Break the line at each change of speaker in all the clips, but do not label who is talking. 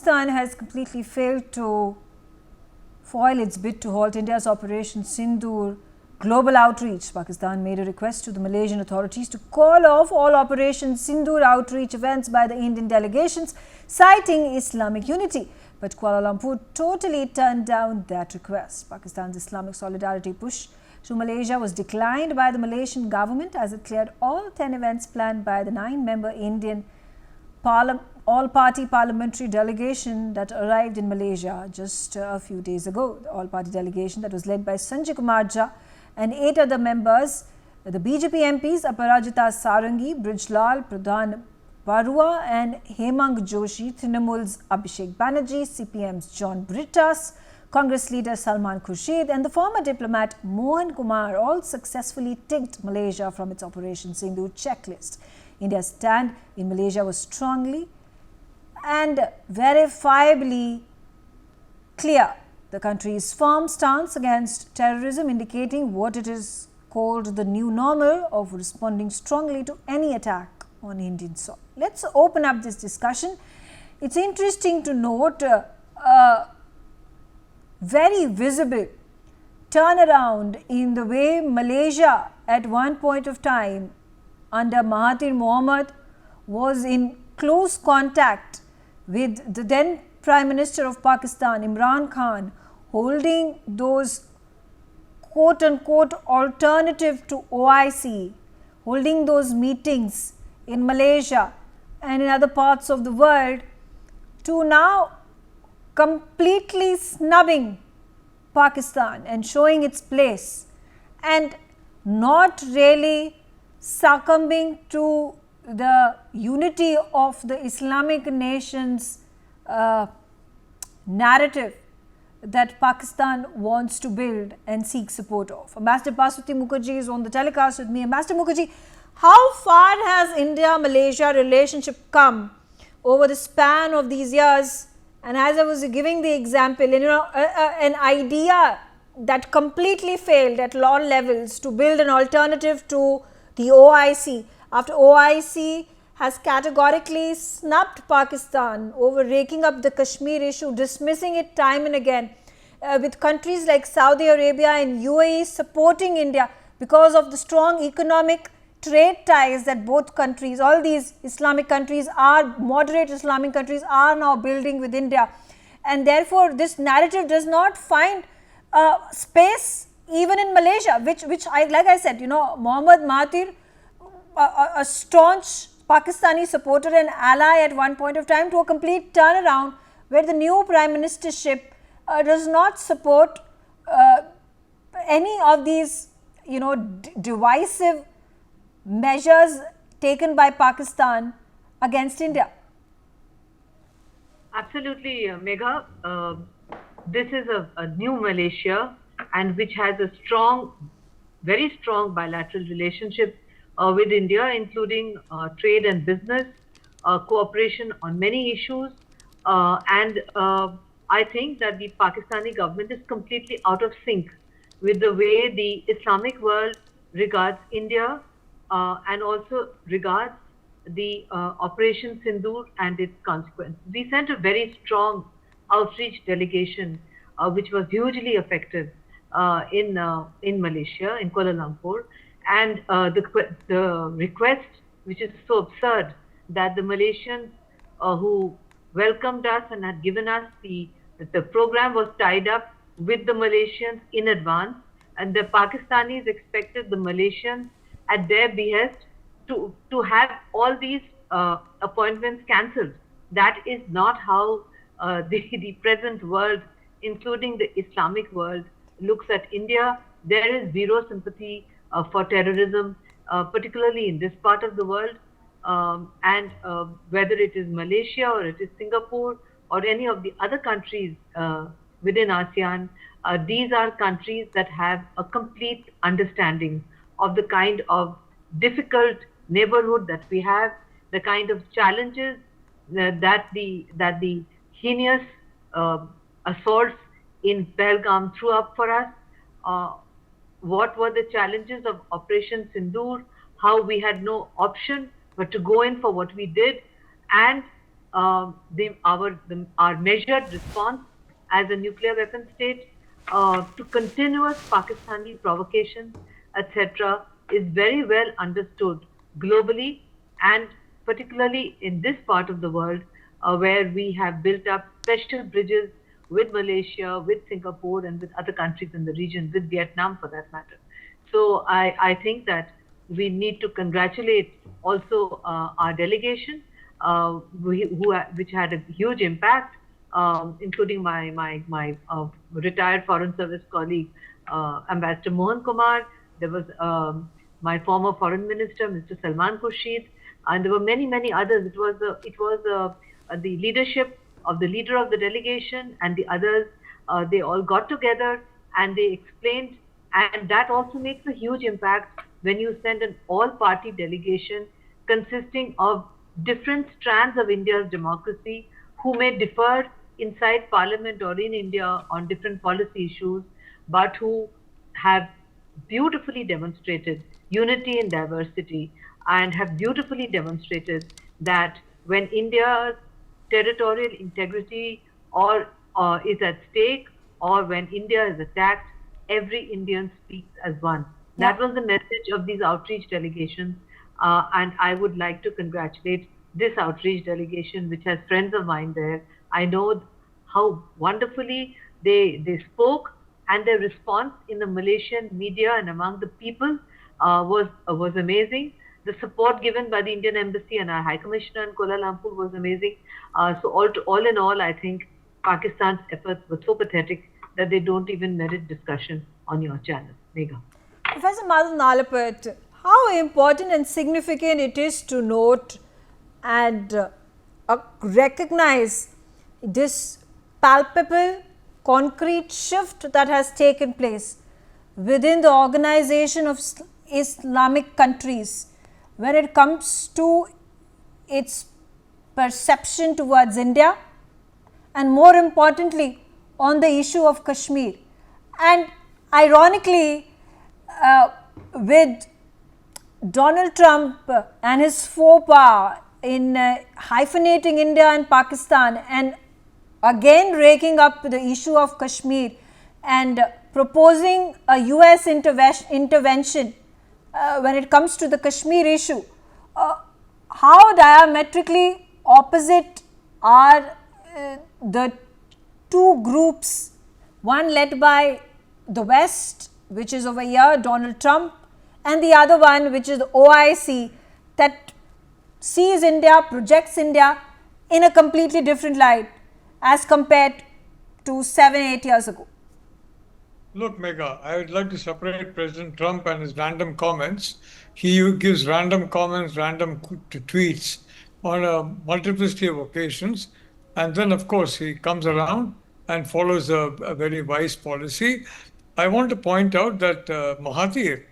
Pakistan has completely failed to foil its bid to halt India's Operation Sindoor global outreach. Pakistan made a request to the Malaysian authorities to call off all Operation Sindoor outreach events by the Indian delegations, citing Islamic unity. But Kuala Lumpur totally turned down that request. Pakistan's Islamic solidarity push to Malaysia was declined by the Malaysian government as it cleared all 10 events planned by the 9-member Indian all-party parliamentary delegation that arrived in Malaysia just a few days ago. The all-party delegation that was led by Sanjay Kumar Jha and 8 other members, the BJP MPs Aparajita Sarangi, Brijlal Pradhan Barua and Hemang Joshi, Trinamool's Abhishek Banerjee, CPM's John Brittas, Congress leader Salman Khurshid and the former diplomat Mohan Kumar all successfully ticked Malaysia from its Operation Sindoor checklist. India's stand in Malaysia was strongly and verifiably clear. The country's firm stance against terrorism, indicating what it is called the new normal of responding strongly to any attack on Indian soil. Let's open up this discussion. It's interesting to note very visible turnaround in the way Malaysia at one point of time under Mahathir Mohamad was in close contact with the then Prime Minister of Pakistan, Imran Khan, holding those quote-unquote alternative to OIC, holding those meetings in Malaysia and in other parts of the world, to now completely snubbing Pakistan and showing its place and not really succumbing to the unity of the Islamic nations narrative that Pakistan wants to build and seek support of. Ambassador Basuti Mukherjee is on the telecast with me. Ambassador Mukherjee, how far has India-Malaysia relationship come over the span of these years? And as I was giving the example, an idea that completely failed at all levels to build an alternative to the OIC, after OIC has categorically snubbed Pakistan over raking up the Kashmir issue, dismissing it time and again, with countries like Saudi Arabia and UAE supporting India because of the strong economic trade ties that both countries, all these Islamic countries are, moderate Islamic countries are now building with India. And therefore, this narrative does not find space even in Malaysia, which like I said, Mohammad Mahathir, a staunch Pakistani supporter and ally at one point of time, to a complete turnaround where the new prime ministership does not support any of these, divisive measures taken by Pakistan against India.
Absolutely, Megha. This is a new Malaysia, and which has a strong, very strong bilateral relationship with India, including trade and business, cooperation on many issues. And I think that the Pakistani government is completely out of sync with the way the Islamic world regards India and also regards the Operation Sindoor and its consequences. We sent a very strong outreach delegation, which was hugely effective in Malaysia, in Kuala Lumpur. And the request, which is so absurd, that the Malaysians who welcomed us and had given us the program was tied up with the Malaysians in advance, and the Pakistanis expected the Malaysians at their behest to have all these appointments cancelled. That is not how the present world, including the Islamic world, looks at India. There is zero sympathy for terrorism, particularly in this part of the world. And whether it is Malaysia or it is Singapore or any of the other countries within ASEAN, these are countries that have a complete understanding of the kind of difficult neighborhood that we have, the kind of challenges that the heinous assaults in Pahalgam threw up for us. What were the challenges of Operation Sindoor, how we had no option but to go in for what we did, and our measured response as a nuclear weapon state to continuous Pakistani provocations, etc., is very well understood globally and particularly in this part of the world where we have built up special bridges with Malaysia, with Singapore, and with other countries in the region, with Vietnam for that matter. So I think that we need to congratulate also our delegation, which had a huge impact, including my retired Foreign Service colleague, Ambassador Mohan Kumar. There was my former Foreign Minister, Mr. Salman Khurshid, and there were many others. The leadership of the leader of the delegation and the others. They all got together and they explained, and that also makes a huge impact when you send an all-party delegation consisting of different strands of India's democracy who may differ inside Parliament or in India on different policy issues, but who have beautifully demonstrated unity in diversity and have beautifully demonstrated that when India's territorial integrity or is at stake or when India is attacked, every Indian speaks as one. That was the message of these outreach delegations. And I would like to congratulate this outreach delegation, which has friends of mine there. I know how wonderfully they spoke, and their response in the Malaysian media and among the people was amazing. The support given by the Indian Embassy and our High Commissioner in Kuala Lumpur was amazing. So all in all, I think Pakistan's efforts were so pathetic that they don't even merit discussion on your channel. Megha.
Professor Madhav Nalapat, how important and significant it is to note and recognize this palpable, concrete shift that has taken place within the organization of Islamic countries when it comes to its perception towards India and more importantly on the issue of Kashmir. And ironically, with Donald Trump and his faux pas in hyphenating India and Pakistan and again raking up the issue of Kashmir and proposing a US intervention when it comes to the Kashmir issue, how diametrically opposite are the two groups, one led by the West, which is over here, Donald Trump, and the other one, which is the OIC, that sees India, projects India in a completely different light as compared to 7-8 years ago.
Look, Megha, I would like to separate President Trump and his random comments. He gives random comments, random tweets on a multiplicity of occasions. And then, of course, he comes around and follows a very wise policy. I want to point out that Mahathir,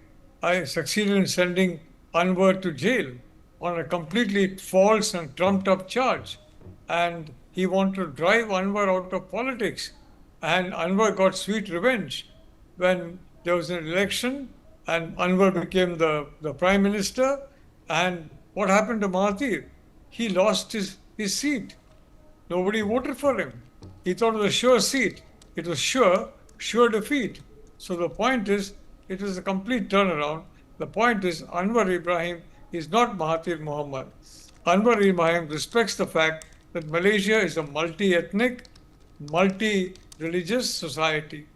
I succeeded in sending Anwar to jail on a completely false and trumped-up charge. And he wanted to drive Anwar out of politics. And Anwar got sweet revenge when there was an election and Anwar became the prime minister. And what happened to Mahathir? He lost his seat. Nobody voted for him. He thought it was a sure seat. It was sure defeat. So the point is, it was a complete turnaround. The point is, Anwar Ibrahim is not Mahathir Mohamad. Anwar Ibrahim respects the fact that Malaysia is a multi-ethnic, multi-religious society.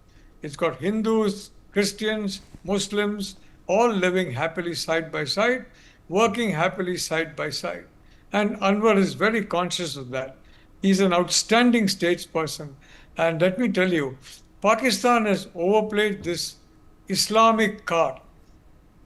It's got Hindus, Christians, Muslims, all living happily side by side, working happily side by side. And Anwar is very conscious of that. He's an outstanding statesperson. And let me tell you, Pakistan has overplayed this Islamic card.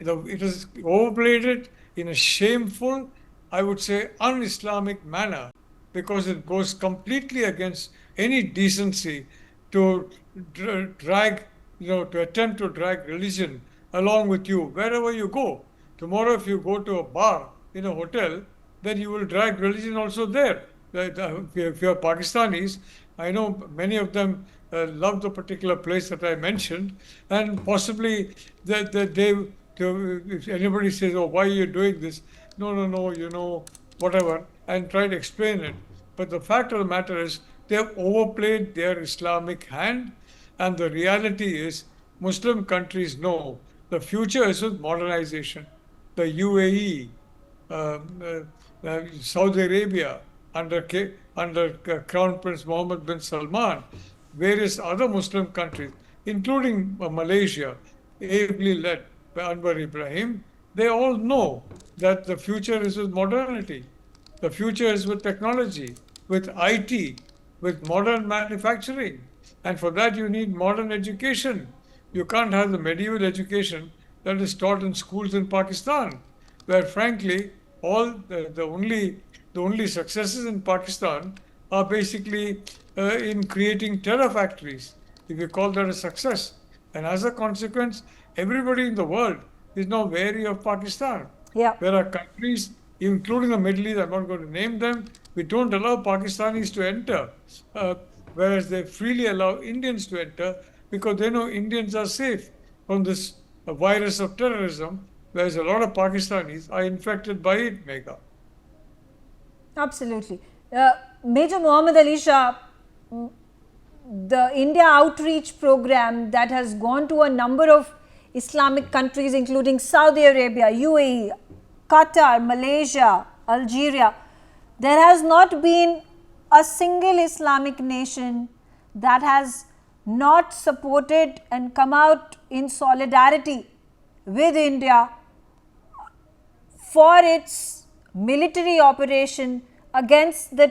It has overplayed it in a shameful, I would say, un-Islamic manner, because it goes completely against any decency to drag, to attempt to drag religion along with you wherever you go. Tomorrow, if you go to a bar in a hotel, then you will drag religion also there. If you are Pakistanis, I know many of them love the particular place that I mentioned, and possibly if anybody says, "Oh, why are you doing this?" No, whatever, and try to explain it. But the fact of the matter is, they have overplayed their Islamic hand, and the reality is, Muslim countries know the future is with modernization. The UAE, Saudi Arabia, under Crown Prince Mohammed bin Salman, various other Muslim countries, including Malaysia, ably led by Anwar Ibrahim, they all know that the future is with modernity. The future is with technology, with IT, with modern manufacturing. And for that, you need modern education. You can't have the medieval education that is taught in schools in Pakistan, where frankly, all the only successes in Pakistan are basically in creating terror factories, if you call that a success. And as a consequence, everybody in the world is now wary of Pakistan.
Yeah.
There are countries, including the Middle East, I'm not going to name them, we don't allow Pakistanis to enter, whereas they freely allow Indians to enter because they know Indians are safe from this virus of terrorism, whereas a lot of Pakistanis are infected by it, Megha.
Absolutely. Major Muhammad Ali Shah, the India outreach program that has gone to a number of Islamic countries, including Saudi Arabia, UAE, Qatar, Malaysia, Algeria, there has not been a single Islamic nation that has not supported and come out in solidarity with India for its military operation against the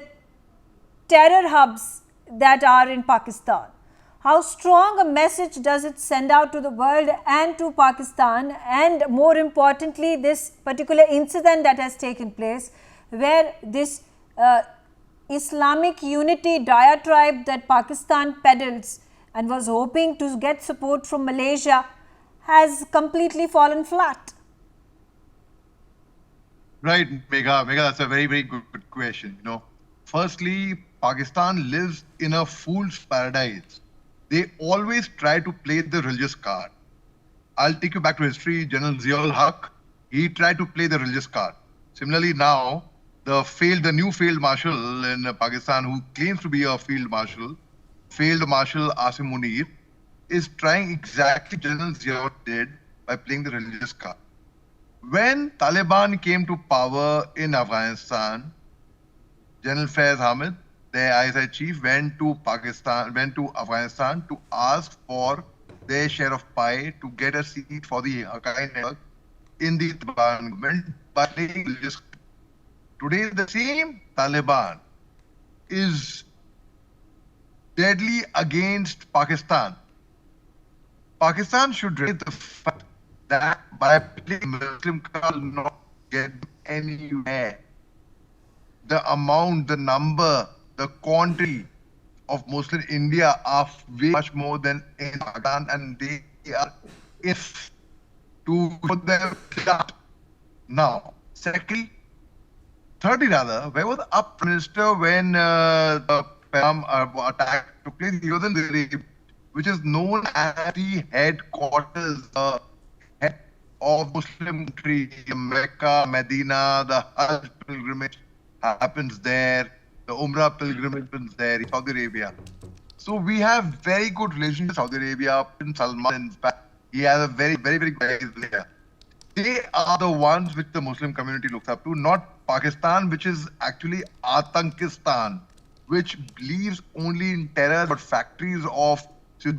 terror hubs that are in Pakistan. How strong a message does it send out to the world and to Pakistan, and more importantly, this particular incident that has taken place where this Islamic unity diatribe that Pakistan peddles and was hoping to get support from Malaysia has completely fallen flat.
Right, Megha, that's a very, very good question. Firstly, Pakistan lives in a fool's paradise. They always try to play the religious card. I'll take you back to history. General Ziaul Haq, he tried to play the religious card. Similarly, now the new field marshal in Pakistan, who claims to be a field marshal Asim Munir, is trying exactly General Ziaul did by playing the religious card. When Taliban came to power in Afghanistan, General Faiz Hamid, their ISI chief, went to Afghanistan to ask for their share of pie to get a seat for the Haqqani network in the Taliban government by playing religious. Today, the same Taliban is deadly against Pakistan. Pakistan should realize the fact that by playing Muslim card will not get anywhere. The amount, the number, the quantity of Muslim India are way much more than in Pakistan, and they are if to put them flat. Now, thirdly, rather, where was the Prime Minister when the attack took place? He was in Delhi, which is known as the headquarters, head of Muslim country, Mecca, Medina, the Hajj pilgrimage happens there, the Umrah pilgrimage happens there in Saudi Arabia. So we have very good relations with Saudi Arabia. Prince Salman, in fact, he has a very, very, very good there. They are the ones which the Muslim community looks up to, not Pakistan, which is actually Atankistan, which believes only in terror, but factories of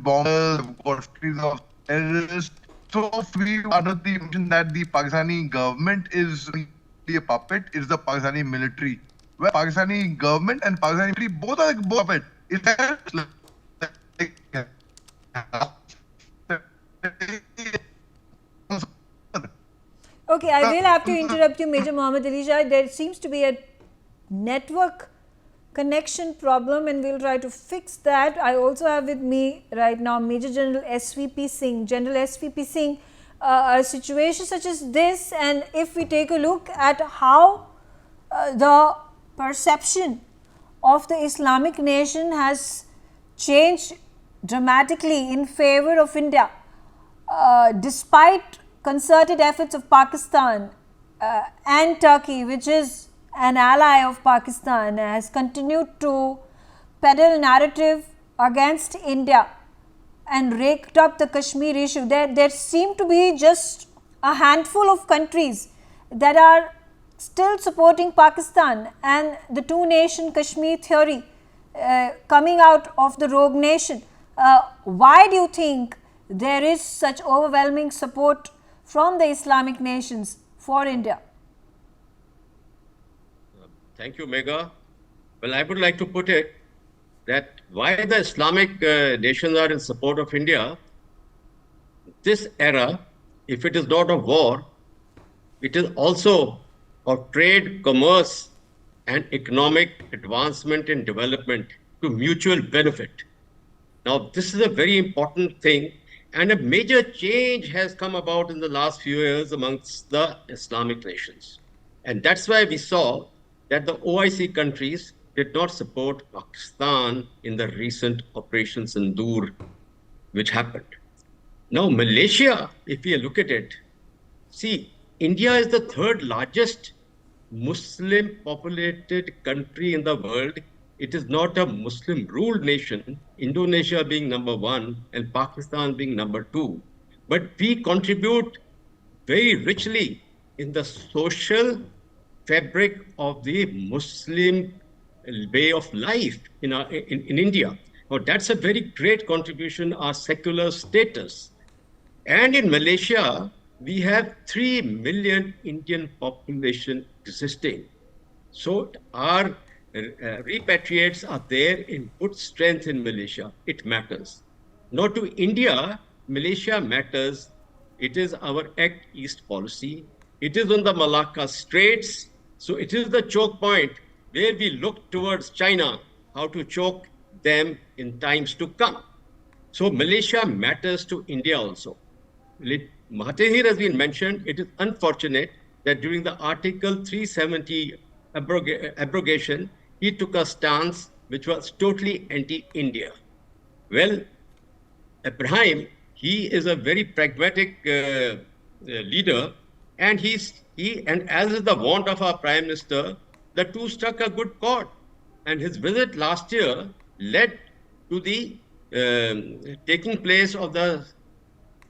bombers, factories of terrorists. So we under the impression that the Pakistani government is a puppet, is the Pakistani military. Well, Pakistani government and Pakistani military both are puppet. It's
Okay, I will have to interrupt you, Major Muhammad Ali Shah. There seems to be a network connection problem, and we'll try to fix that. I also have with me right now Major General SVP Singh. General SVP Singh, a situation such as this, and if we take a look at how the perception of the Islamic nation has changed dramatically in favor of India, despite concerted efforts of Pakistan and Turkey, which is an ally of Pakistan, has continued to peddle narrative against India and raked up the Kashmir issue. There seem to be just a handful of countries that are still supporting Pakistan and the two-nation Kashmir theory coming out of the rogue nation. Why do you think there is such overwhelming support from the Islamic nations for India?
Thank you, Megha. Well, I would like to put it that why the Islamic nations are in support of India, this era, if it is not of war, it is also of trade, commerce, and economic advancement and development to mutual benefit. Now, this is a very important thing, and a major change has come about in the last few years amongst the Islamic nations. And that's why we saw that the OIC countries did not support Pakistan in the recent Operation Sindoor, which happened. Now, Malaysia, if you look at it, see, India is the third largest Muslim populated country in the world. It is not a Muslim ruled nation, Indonesia being number one and Pakistan being number two. But we contribute very richly in the social fabric of the Muslim way of life in India. Now, that's a very great contribution, our secular status. And in Malaysia, we have 3 million Indian population existing. So our repatriates are there in good strength in Malaysia. It matters. Now to India, Malaysia matters. It is our Act East policy. It is on the Malacca Straits. So it is the choke point where we look towards China, how to choke them in times to come. So Malaysia matters to India also. Mahathir has been mentioned. It is unfortunate that during the Article 370 abrogation, he took a stance which was totally anti-India. Well, Ibrahim, he is a very pragmatic leader, and and as is the want of our Prime Minister, the two struck a good chord. And his visit last year led to the taking place of the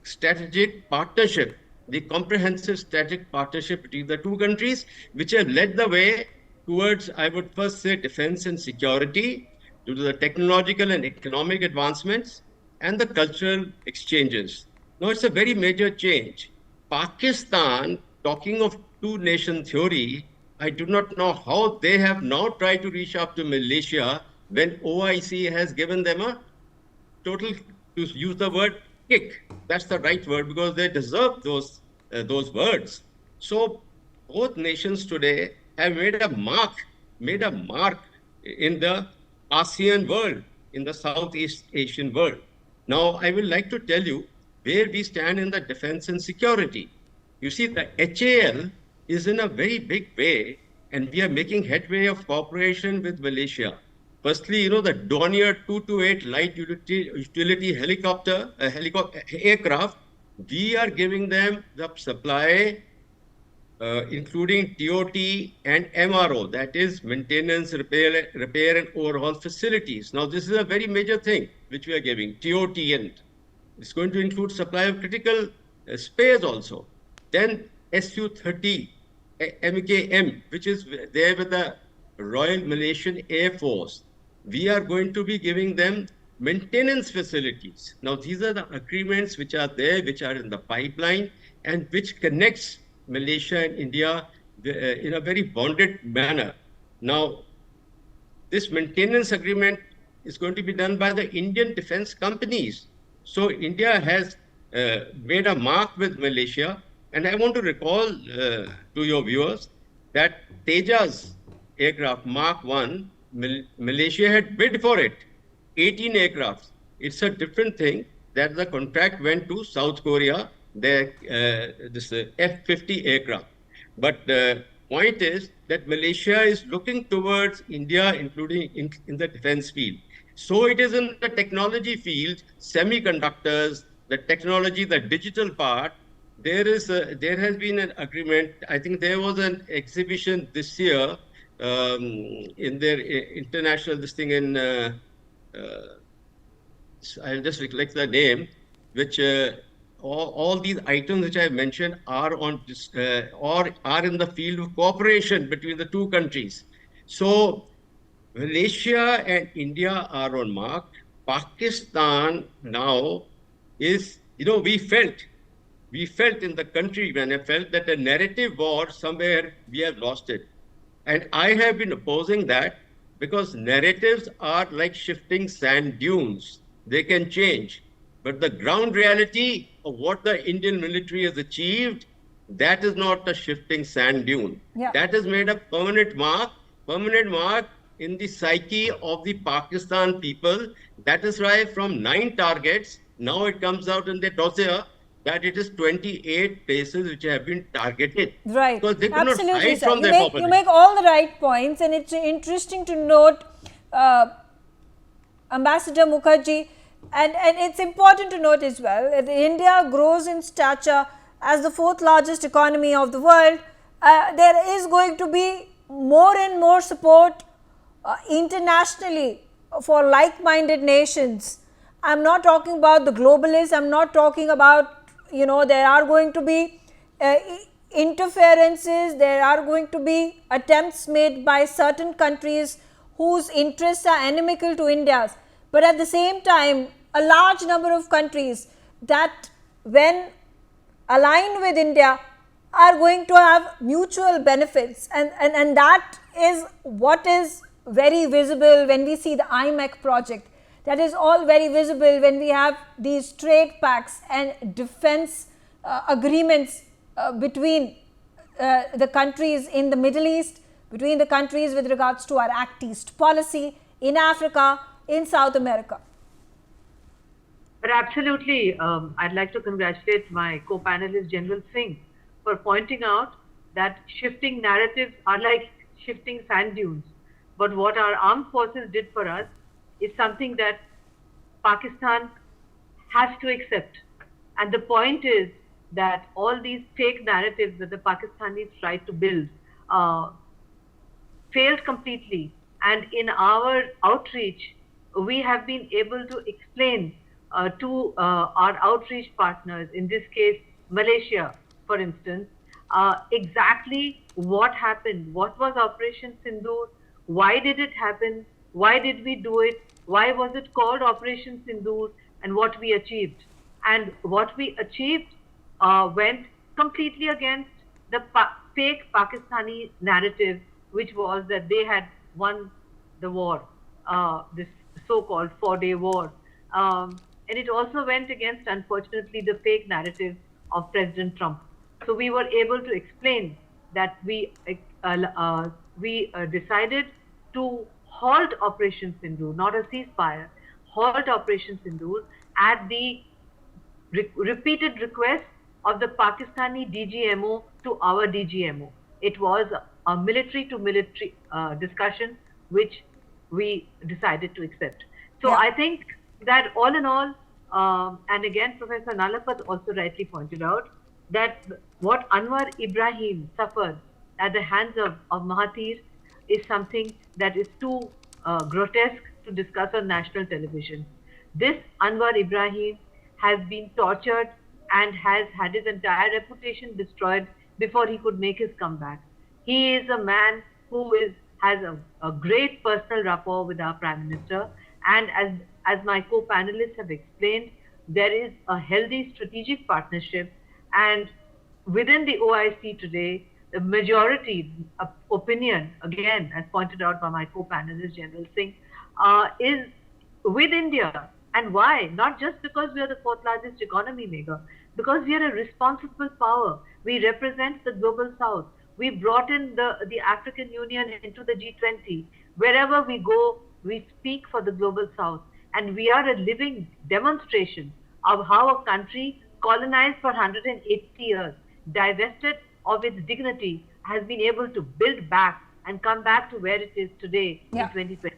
strategic partnership, the comprehensive strategic partnership between the two countries, which have led the way towards, I would first say, defense and security, due to the technological and economic advancements and the cultural exchanges. Now, it's a very major change. Pakistan, talking of two-nation theory, I do not know how they have now tried to reach up to Malaysia when OIC has given them a total, to use the word, kick. That's the right word, because they deserve those words. So both nations today have made a mark in the ASEAN world, in the Southeast Asian world. Now, I would like to tell you where we stand in the defense and security. You see, the HAL is in a very big way, and we are making headway of cooperation with Malaysia. Firstly, the Dornier 228 light utility aircraft, we are giving them the supply, including TOT and MRO, that is maintenance, repair and overhaul facilities. Now, this is a very major thing which we are giving, TOT, and it's going to include supply of critical spares also. Then Su-30 MKM, which is there with the Royal Malaysian Air Force. We are going to be giving them maintenance facilities. Now, these are the agreements which are there, which are in the pipeline, and which connects Malaysia and India in a very bonded manner. Now, this maintenance agreement is going to be done by the Indian defense companies. So India has made a mark with Malaysia. And I want to recall to your viewers that Tejas aircraft Mark 1, Malaysia had bid for it, 18 aircrafts. It's a different thing that the contract went to South Korea, this F-50 aircraft. But the point is that Malaysia is looking towards India, including in the defense field. So it is in the technology field, semiconductors, the technology, the digital part. There has been an agreement. I think there was an exhibition this year in their international this thing in I'll just recollect the name, which all these items which I have mentioned are on this, or are in the field of cooperation between the two countries. So Malaysia and India are on mark. Pakistan now is, we felt in the country when I felt that a narrative war somewhere we have lost it. And I have been opposing that because narratives are like shifting sand dunes. They can change. But the ground reality of what the Indian military has achieved, that is not a shifting sand dune.
Yeah.
That has made a permanent mark in the psyche of the Pakistan people. That is why from 9 targets, now it comes out in the dossier that it is 28 places which have been targeted.
Right.
Because they could
Absolutely,
not hide
sir.
from their
You
population.
make all the right points, and it's interesting to note, Ambassador Mukherjee, and it's important to note as well that India grows in stature as the 4th largest economy of the world. There is going to be more and more support internationally for like-minded nations. I'm not talking about the globalists. I'm not talking about, there are going to be interferences. There are going to be attempts made by certain countries whose interests are inimical to India's. But at the same time, a large number of countries that, when aligned with India, are going to have mutual benefits, and that is what is very visible when we see the IMEC project. That is all very visible when we have these trade pacts and defense agreements between the countries in the Middle East, between the countries with regards to our Act East policy, in Africa, in South America.
But absolutely, I'd like to congratulate my co-panelist General Singh for pointing out that shifting narratives are like shifting sand dunes. But what our armed forces did for us is something that Pakistan has to accept. And the point is that all these fake narratives that the Pakistanis tried to build failed completely. And in our outreach, we have been able to explain to our outreach partners, in this case, Malaysia, for instance, exactly what happened, what was Operation Sindoor, why did it happen, why did we do it, why was it called Operation Sindoor, and what we achieved. And what we achieved went completely against the fake Pakistani narrative, which was that they had won the war, this so-called 4-day war. And it also went against, unfortunately, the fake narrative of President Trump. So we were able to explain that we decided to halt Operation Sindoor, not a ceasefire, halt Operation Sindoor at the repeated request of the Pakistani DGMO to our DGMO. It was a military-to-military discussion which we decided to accept. So
Yeah.
I think that all in all, and again Professor Nalapat also rightly pointed out, that what Anwar Ibrahim suffered at the hands of Mahathir is something that is too grotesque to discuss on national television. This Anwar Ibrahim has been tortured and has had his entire reputation destroyed before he could make his comeback. He is a man who has a great personal rapport with our Prime Minister, and as my co-panelists have explained, there is a healthy strategic partnership, and within the OIC today, the majority opinion, again, as pointed out by my co-panelist General Singh, is with India. And why? Not just because we are the 4th largest economy, Megha, because we are a responsible power. We represent the global South. We brought in the African Union into the G20. Wherever we go, we speak for the global South. And we are a living demonstration of how a country colonized for 180 years, divested of its dignity, has been able to build back and come back to where it is today in 2020.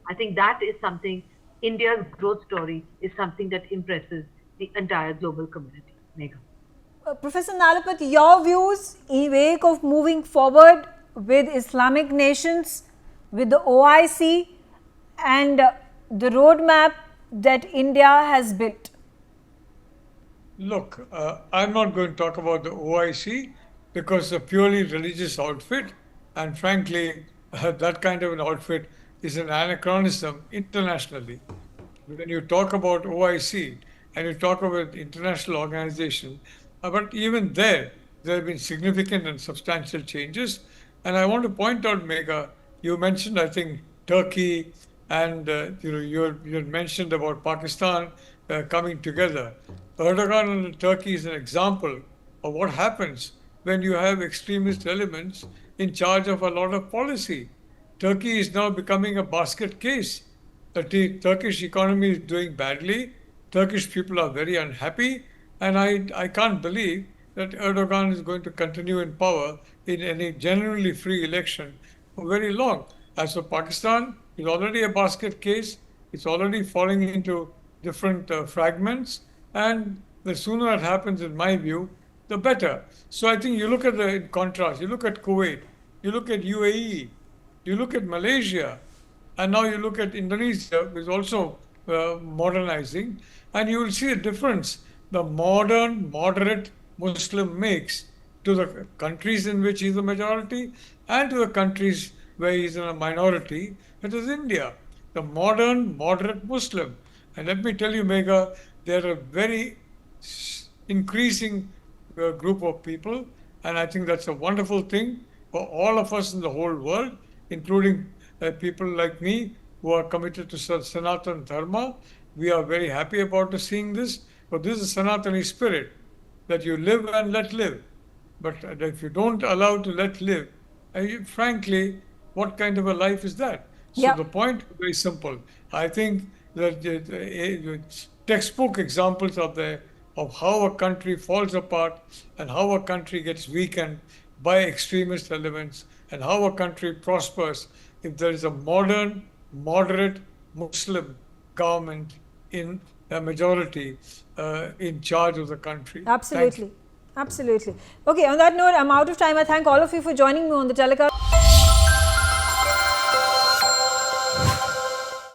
I think that is something, India's growth story is something that impresses the entire global community. Megha.
Professor Nalapat, your views in wake of moving forward with Islamic nations, with the OIC and the roadmap that India has built?
Look, I'm not going to talk about the OIC because it's a purely religious outfit, and frankly, that kind of an outfit is an anachronism internationally. When you talk about OIC and you talk about international organization, but even there have been significant and substantial changes. And I want to point out, Megha, you mentioned, I think, Turkey, and you had mentioned about Pakistan coming together. Erdogan and Turkey is an example of what happens when you have extremist elements in charge of a lot of policy. Turkey is now becoming a basket case. The Turkish economy is doing badly. Turkish people are very unhappy, and I can't believe that Erdogan is going to continue in power in any genuinely free election for very long. As for Pakistan, it's already a basket case. It's already falling into different fragments, and the sooner it happens, in my view, the better. So I think you look at the contrast. You look at Kuwait. You look at UAE. You look at Malaysia. And now you look at Indonesia, which is also modernizing, and you will see a difference the modern, moderate Muslim makes to the countries in which he's a majority and to the countries where he's in a minority, that is India, the modern, moderate Muslim. And let me tell you, Megha, they're a very increasing group of people, and I think that's a wonderful thing for all of us in the whole world, including people like me who are committed to Sanatan Dharma. We are very happy about seeing this, but this is Sanatani spirit, that you live and let live. But if you don't allow to let live, frankly, what kind of a life is that? So the point is very simple. I think that textbook examples are there of how a country falls apart and how a country gets weakened by extremist elements and how a country prospers if there is a modern, moderate Muslim government in a majority in charge of the country.
Absolutely. Absolutely. Okay, on that note, I'm out of time. I thank all of you for joining me on the telecast.